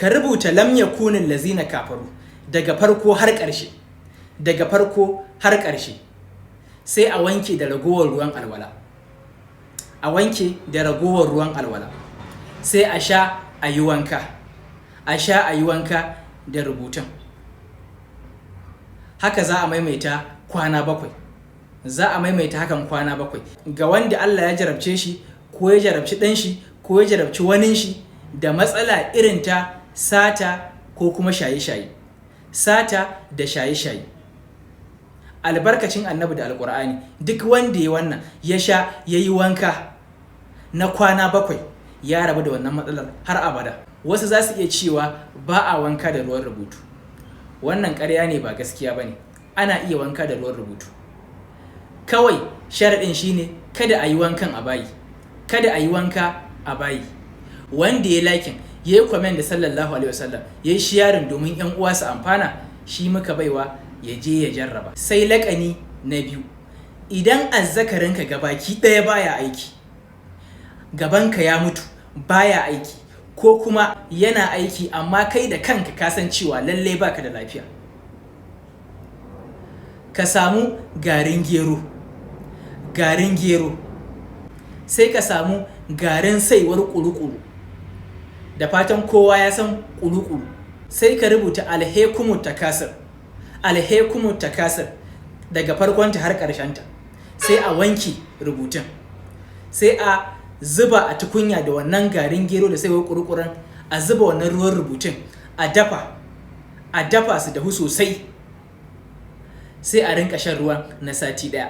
ka rubuta lam yakunil lazina kafaru daga farko har ƙarshe sai a wanke da ragowar ruwan alwala sai a sha a yi wanka da rubutun. Haka za a maimaita kwana 7. Ga wanda Allah ya jarabce shi ko ya jarabci ɗan shi ko ya jarabci wanin shi da matsala irin ta sata ko kuma shaye-shaye. Albarkacin annabi da alƙur'ani duk wanda ya wannan ya sha ya yi wanka na kwana 7 ya rabu da wannan matsalar har abada. Wasu za su iya cewa ba a wanka da ruwan rubutu. Wannan ƙarya ne, ba gaskiya ba ne. Ana iya wanka da ruwan rubutu. Kawai sharaɗin shine kada a yi wankan a bayi. Wanda ya lakin ya yi comment da sallallahu alaihi wasallam ya yi sharing domin 'yan uwa su amfana, shi muka baiwa ya je ya jarraba. Sai laƙani na 2, idan azzakarinka gabaki ɗaya baya aiki, gabanka ya mutu baya aiki, ko kuma yana aiki amma kai da kanka ka san cewa lallai baka da lafiya, ka samu garin gero sai ka samu garin saiwar ƙuruƙuru, da fatan kowa ya san ƙuruƙuru, sai ka rubuta alhaikumut takasir daga farkonta har ƙarshenta, sai a wanke rubutun, sai a zuba a tukunya da wannan garin gero da saiwar ƙuruƙuran, a zuba wannan ruwan rubutun, a dafa su dahu sosai, sai a rinka shan ruwan na sati ɗaya.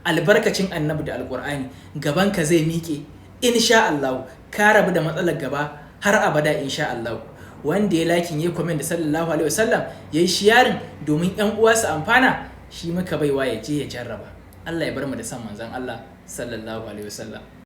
Albarkacin annabi da alƙur'ani gabanka zai miƙe insha Allah, ka rabu da matsalar gaba har abada insha Allah. Wanda ya lakin ya comment da sallallahu alaihi wasallam ya yi sharing domin 'yan uwa su amfana, shi muka baiwa ya je ya jarraba. Allah ya bar mu da san manzon Allah sallallahu alaihi wasallam.